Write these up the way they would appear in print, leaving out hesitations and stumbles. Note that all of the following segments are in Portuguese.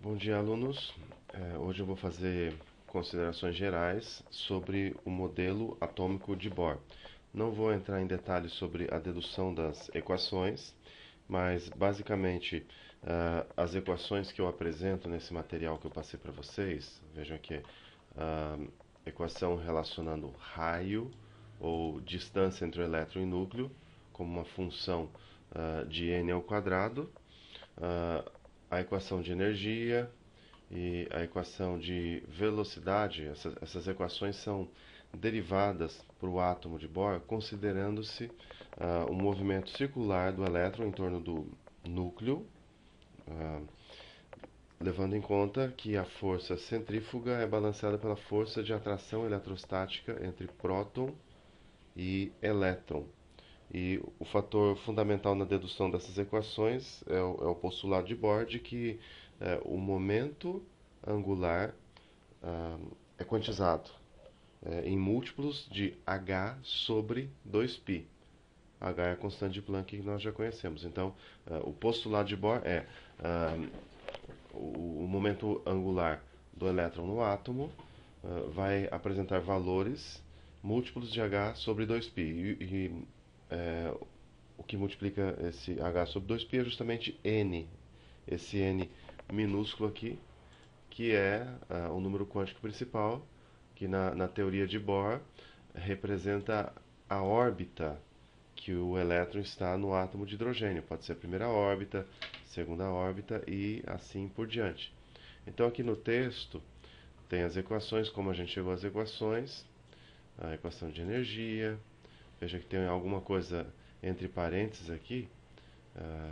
Bom dia, alunos. Hoje eu vou fazer considerações gerais sobre o modelo atômico de Bohr. Não vou entrar em detalhes sobre a dedução das equações, mas basicamente as equações que eu apresento nesse material que eu passei para vocês, vejam aqui, a equação relacionando raio ou distância entre o elétron e núcleo como uma função de n ao quadrado, ah, a equação de energia e a equação de velocidade. Essas equações são derivadas para o átomo de Bohr, considerando-se o movimento circular do elétron em torno do núcleo, ah, levando em conta que a força centrífuga é balanceada pela força de atração eletrostática entre próton e elétron. E o fator fundamental na dedução dessas equações é o postulado de Bohr de que o momento angular é quantizado em múltiplos de h sobre 2π. H é a constante de Planck que nós já conhecemos. Então, o postulado de Bohr é o momento angular do elétron no átomo vai apresentar valores múltiplos de h sobre 2π. O que multiplica esse h sobre 2π é justamente n, esse n minúsculo aqui, que é o número quântico principal, que na teoria de Bohr representa a órbita que o elétron está no átomo de hidrogênio. Pode ser a primeira órbita, segunda órbita e assim por diante. Então aqui no texto tem as equações, como a gente chegou às equações, a equação de energia. Veja que tem alguma coisa entre parênteses aqui,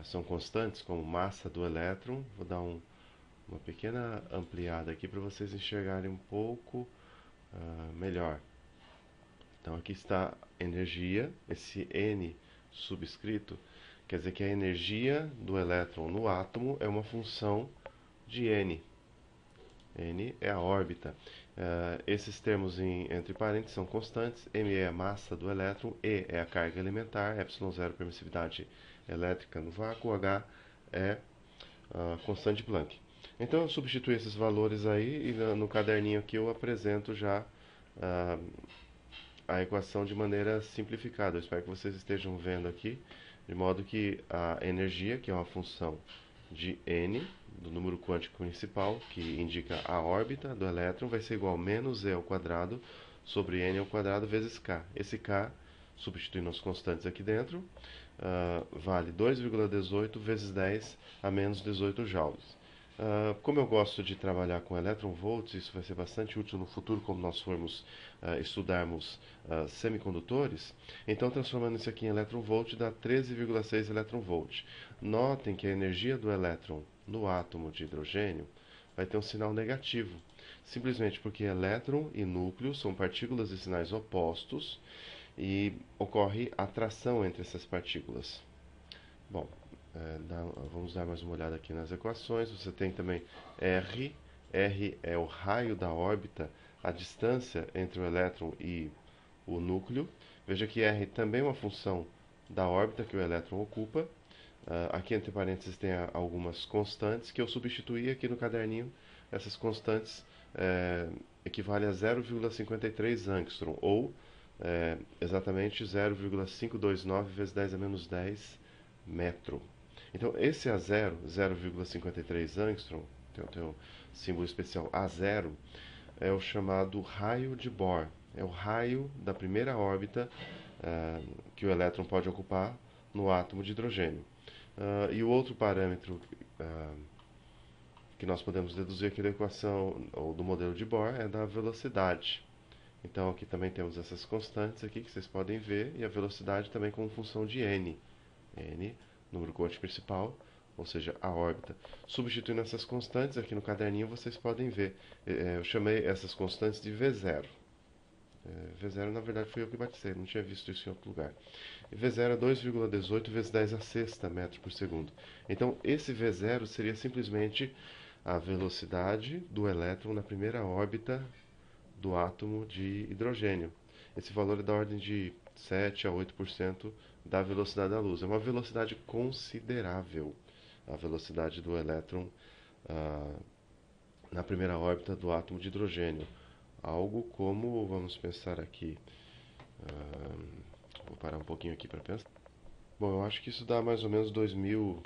são constantes, como massa do elétron. Vou dar uma pequena ampliada aqui para vocês enxergarem um pouco melhor. Então aqui está energia, esse N subscrito quer dizer que a energia do elétron no átomo é uma função de N. N é a órbita. Esses termos entre parênteses são constantes. M é a massa do elétron, E é a carga elementar, ε0 permissividade elétrica no vácuo, H é a constante de Planck. Então eu substituo esses valores aí e no caderninho aqui eu apresento já a equação de maneira simplificada. Eu espero que vocês estejam vendo aqui, de modo que a energia, que é uma função de n, do número quântico principal, que indica a órbita do elétron, vai ser igual a menos e ao quadrado sobre n ao quadrado vezes k. Esse k, substituindo as constantes aqui dentro, vale 2,18 vezes 10 a menos 18 joules. Como eu gosto de trabalhar com eletronvolts, isso vai ser bastante útil no futuro, como nós formos estudarmos semicondutores. Então, transformando isso aqui em eletronvolt, dá 13,6 eletronvolt. Notem que a energia do elétron no átomo de hidrogênio vai ter um sinal negativo, simplesmente porque elétron e núcleo são partículas de sinais opostos e ocorre atração entre essas partículas. Bom, vamos dar mais uma olhada aqui nas equações. Você tem também R. R é o raio da órbita, a distância entre o elétron e o núcleo. Veja que R também é uma função da órbita que o elétron ocupa. Aqui entre parênteses tem algumas constantes que eu substituí aqui no caderninho. Essas constantes equivalem a 0,53 angstrom, ou exatamente 0,529 vezes 10 a menos 10 metro. Então, esse A0, 0,53 angstrom, tem um símbolo especial A0, é o chamado raio de Bohr. É o raio da primeira órbita que o elétron pode ocupar no átomo de hidrogênio. E o outro parâmetro que nós podemos deduzir aqui da equação ou do modelo de Bohr é da velocidade. Então aqui também temos essas constantes aqui que vocês podem ver, e a velocidade também como função de n. N, número quântico principal, ou seja, a órbita. Substituindo essas constantes, aqui no caderninho vocês podem ver. Eu chamei essas constantes de V0. V0 na verdade foi eu que batizei, não tinha visto isso em outro lugar. E V0 é 2,18 vezes 10 a sexta metro por segundo. Então esse V0 seria simplesmente a velocidade do elétron na primeira órbita do átomo de hidrogênio. Esse valor é da ordem de 7 a 8% da velocidade da luz. É uma velocidade considerável, a velocidade do elétron na primeira órbita do átomo de hidrogênio. Algo como, vamos pensar aqui, vou parar um pouquinho aqui para pensar. Bom, eu acho que isso dá mais ou menos 2.000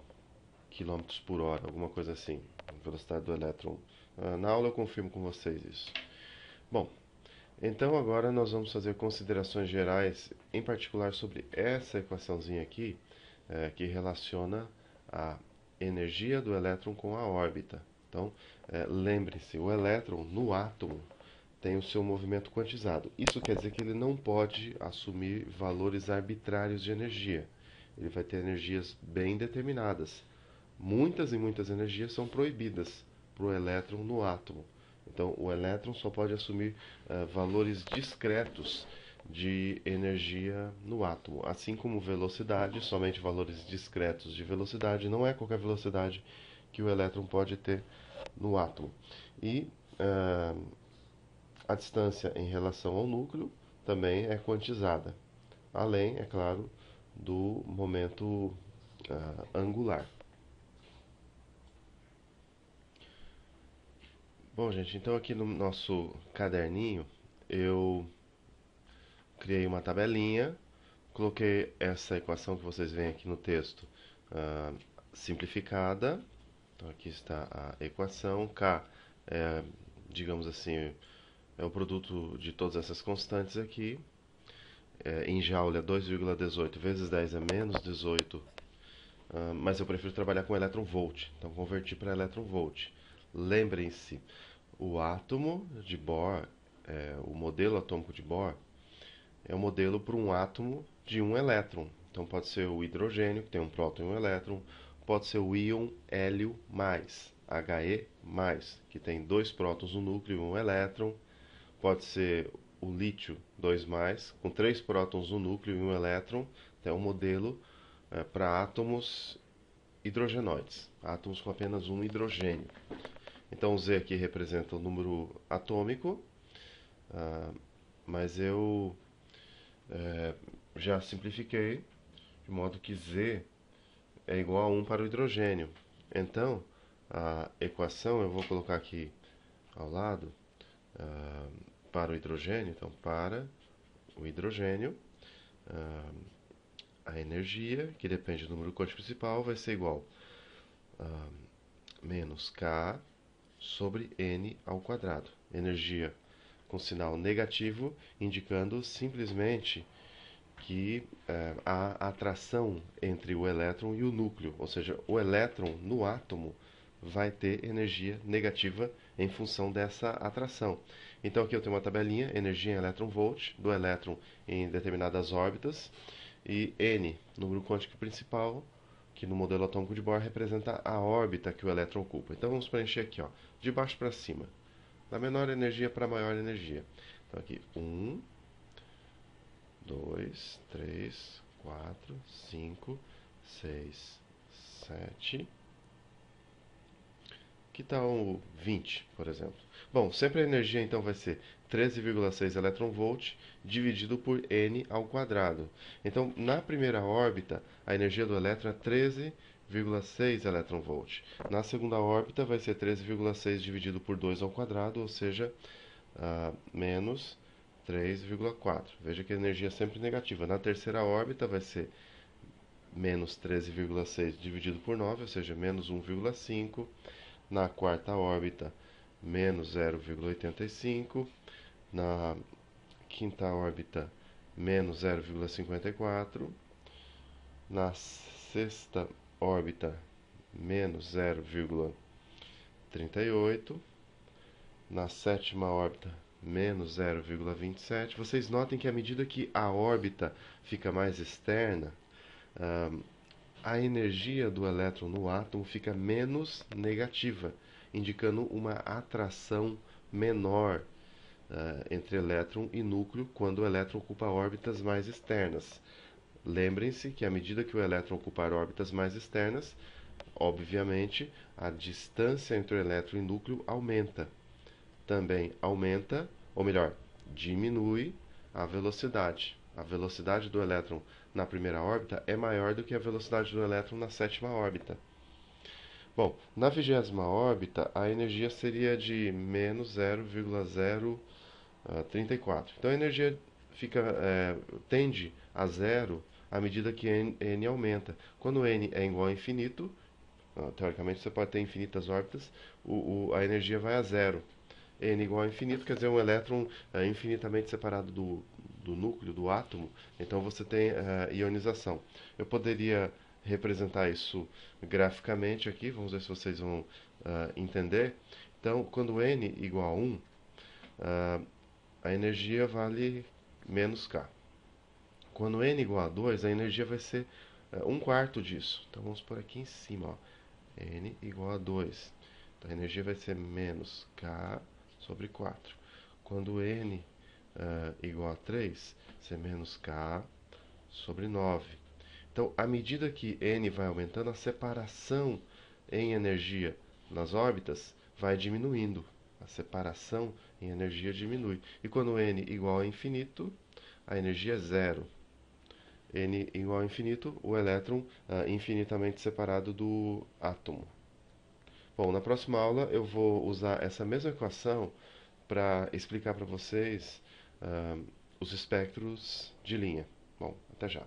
quilômetros por hora, alguma coisa assim, a velocidade do elétron. Na aula eu confirmo com vocês isso. Bom, então agora nós vamos fazer considerações gerais, em particular sobre essa equaçãozinha aqui, que relaciona a energia do elétron com a órbita. Então, lembre-se, o elétron no átomo tem o seu movimento quantizado. Isso quer dizer que ele não pode assumir valores arbitrários de energia. Ele vai ter energias bem determinadas. Muitas e muitas energias são proibidas para o elétron no átomo. Então, o elétron só pode assumir valores discretos de energia no átomo. Assim como velocidade, somente valores discretos de velocidade, não é qualquer velocidade que o elétron pode ter no átomo. E a distância em relação ao núcleo também é quantizada, além, é claro, do momento angular. Bom, gente, então aqui no nosso caderninho eu criei uma tabelinha, coloquei essa equação que vocês veem aqui no texto simplificada. Então aqui está a equação. K é, digamos assim, é o produto de todas essas constantes aqui. Em Joule é 2,18 vezes 10 é menos 18, mas eu prefiro trabalhar com elétron-volt, então converti para elétron-volt. Lembrem-se, o átomo de Bohr, o modelo atômico de Bohr, é um modelo para um átomo de um elétron. Então pode ser o hidrogênio, que tem um próton e um elétron, pode ser o íon hélio+, He+, que tem dois prótons no núcleo e um elétron, pode ser o lítio 2+, com três prótons no núcleo e um elétron. É um modelo para átomos hidrogenoides, átomos com apenas um hidrogênio. Então o Z aqui representa o número atômico, mas eu já simplifiquei, de modo que Z é igual a 1 para o hidrogênio. Então, a equação eu vou colocar aqui ao lado, para o hidrogênio. Então, para o hidrogênio, a energia, que depende do número quântico principal, vai ser igual a menos K sobre N ao quadrado. Energia com sinal negativo, indicando simplesmente que há atração entre o elétron e o núcleo, ou seja, o elétron no átomo vai ter energia negativa em função dessa atração. Então aqui eu tenho uma tabelinha, energia em elétron-volt, do elétron em determinadas órbitas, e N, número quântico principal, que no modelo atômico de Bohr representa a órbita que o elétron ocupa. Então vamos preencher aqui, ó, de baixo para cima, da menor energia para a maior energia. Então aqui, 1, 2, 3, 4, 5, 6, 7. Que tal o 20, por exemplo? Bom, sempre a energia então vai ser 13,6 elétron-volt dividido por N ao quadrado. Então, na primeira órbita, a energia do elétron é 13,6 elétron-volt. Na segunda órbita vai ser 13,6 dividido por 2 ao quadrado, ou seja, menos 3,4. Veja que a energia é sempre negativa. Na terceira órbita vai ser menos 13,6 dividido por 9, ou seja, menos 1,5. Na quarta órbita, menos 0,85. Na quinta órbita, menos 0,54. Na sexta órbita, menos 0,38. Na sétima órbita, menos 0,27. Vocês notem que à medida que a órbita fica mais externa, a energia do elétron no átomo fica menos negativa, indicando uma atração menor entre elétron e núcleo quando o elétron ocupa órbitas mais externas. Lembrem-se que à medida que o elétron ocupar órbitas mais externas, obviamente, a distância entre o elétron e núcleo aumenta. Também aumenta, ou melhor, diminui a velocidade. A velocidade do elétron na primeira órbita é maior do que a velocidade do elétron na sétima órbita. Bom, na 20ª órbita, a energia seria de menos 0,034. Então a energia tende a zero à medida que n aumenta. Quando n é igual a infinito, teoricamente você pode ter infinitas órbitas, a energia vai a zero. N igual a infinito quer dizer um elétron infinitamente separado do núcleo, do átomo, então você tem ionização. Eu poderia representar isso graficamente aqui, vamos ver se vocês vão entender. Então, quando n igual a 1, a energia vale menos K. Quando n igual a 2, a energia vai ser 1/4 disso. Então vamos por aqui em cima, ó. N igual a 2. Então a energia vai ser menos K sobre 4. Quando n igual a 3, vai ser menos K sobre 9. Então, à medida que n vai aumentando, a separação em energia nas órbitas vai diminuindo. A separação em energia diminui. E quando n igual a infinito, a energia é zero. N igual a infinito, o elétron infinitamente separado do átomo. Bom, na próxima aula eu vou usar essa mesma equação para explicar para vocês os espectros de linha. Bom, até já.